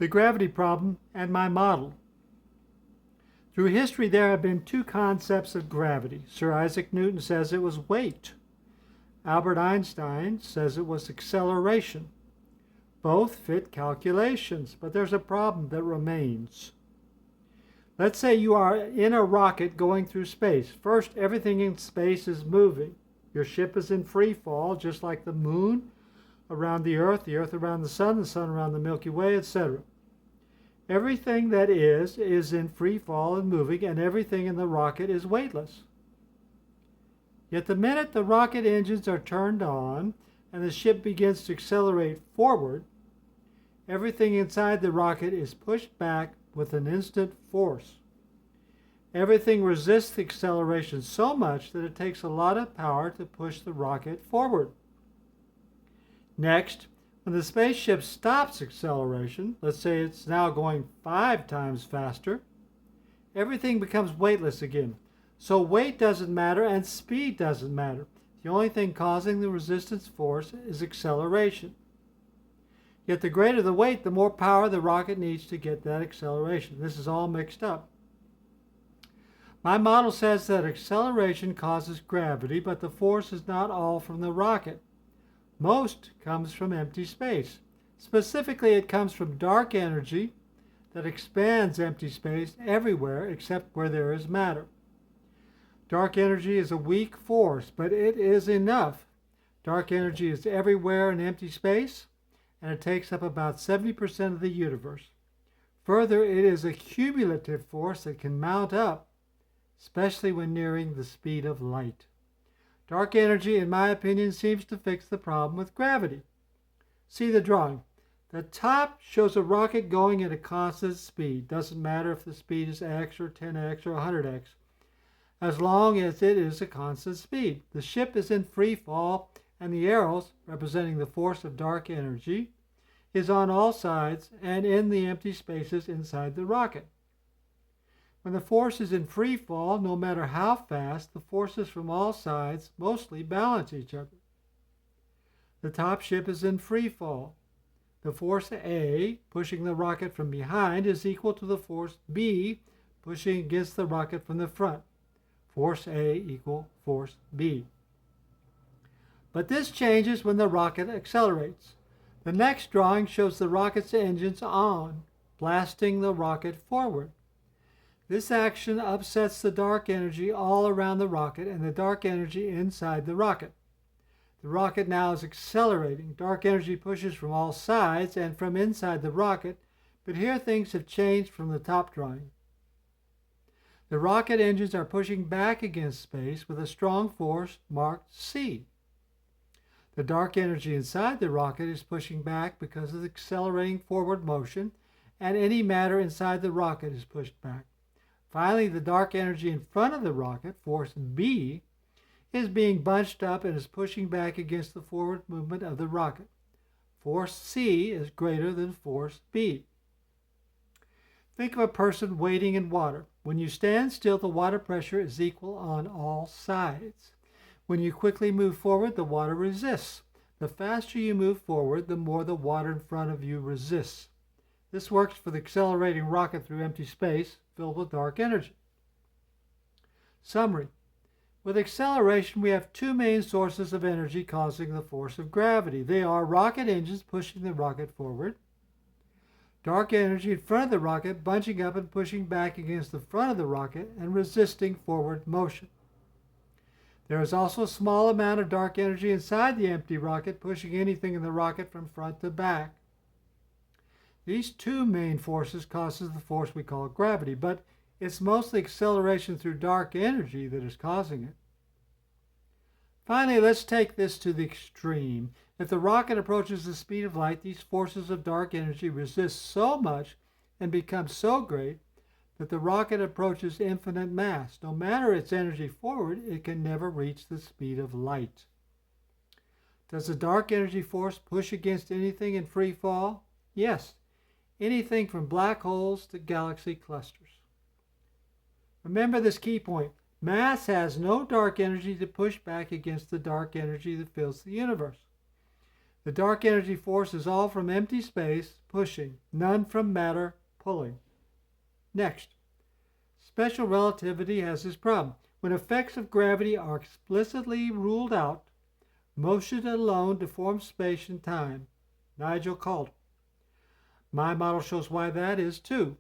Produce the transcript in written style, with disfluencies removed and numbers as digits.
the gravity problem, and my model. Through history, there have been two concepts of gravity. Sir Isaac Newton says it was weight. Albert Einstein says it was acceleration. Both fit calculations, but there's a problem that remains. Let's say you are in a rocket going through space. First, everything in space is moving. Your ship is in free fall, just like the moon around the Earth around the sun around the Milky Way, etc. Everything that is in free fall and moving, and everything in the rocket is weightless. Yet the minute the rocket engines are turned on and the ship begins to accelerate forward, everything inside the rocket is pushed back with an instant force. Everything resists the acceleration so much that it takes a lot of power to push the rocket forward. Next, when the spaceship stops acceleration, let's say it's now going 5 times faster, everything becomes weightless again. So weight doesn't matter and speed doesn't matter. The only thing causing the resistance force is acceleration. Yet the greater the weight, the more power the rocket needs to get that acceleration. This is all mixed up. My model says that acceleration causes gravity, but the force is not all from the rocket. Most comes from empty space. Specifically, it comes from dark energy that expands empty space everywhere except where there is matter. Dark energy is a weak force, but it is enough. Dark energy is everywhere in empty space, and it takes up about 70% of the universe. Further, it is a cumulative force that can mount up, especially when nearing the speed of light. Dark energy, in my opinion, seems to fix the problem with gravity. See the drawing. The top shows a rocket going at a constant speed. Doesn't matter if the speed is x or 10x or 100x, as long as it is a constant speed. The ship is in free fall, and the arrows, representing the force of dark energy, is on all sides and in the empty spaces inside the rocket. When the force is in free fall, no matter how fast, the forces from all sides mostly balance each other. The top ship is in free fall. The force A, pushing the rocket from behind, is equal to the force B, pushing against the rocket from the front. Force A equal force B. But this changes when the rocket accelerates. The next drawing shows the rocket's engines on, blasting the rocket forward. This action upsets the dark energy all around the rocket and the dark energy inside the rocket. The rocket now is accelerating. Dark energy pushes from all sides and from inside the rocket, but here things have changed from the top drawing. The rocket engines are pushing back against space with a strong force marked C. The dark energy inside the rocket is pushing back because of the accelerating forward motion, and any matter inside the rocket is pushed back. Finally, the dark energy in front of the rocket, force B, is being bunched up and is pushing back against the forward movement of the rocket. Force C is greater than force B. Think of a person wading in water. When you stand still, the water pressure is equal on all sides. When you quickly move forward, the water resists. The faster you move forward, the more the water in front of you resists. This works for the accelerating rocket through empty space filled with dark energy. Summary. With acceleration, we have two main sources of energy causing the force of gravity. They are rocket engines pushing the rocket forward, dark energy in front of the rocket bunching up and pushing back against the front of the rocket and resisting forward motion. There is also a small amount of dark energy inside the empty rocket pushing anything in the rocket from front to back. These two main forces causes the force we call gravity, but it's mostly acceleration through dark energy that is causing it. Finally, let's take this to the extreme. If the rocket approaches the speed of light, these forces of dark energy resist so much and become so great that the rocket approaches infinite mass. No matter its energy forward, it can never reach the speed of light. Does the dark energy force push against anything in free fall? Yes. Anything from black holes to galaxy clusters. Remember this key point. Mass has no dark energy to push back against the dark energy that fills the universe. The dark energy force is all from empty space pushing, none from matter pulling. Next, special relativity has this problem. When effects of gravity are explicitly ruled out, motion alone deforms space and time. Nigel Calder. My model shows why that is too.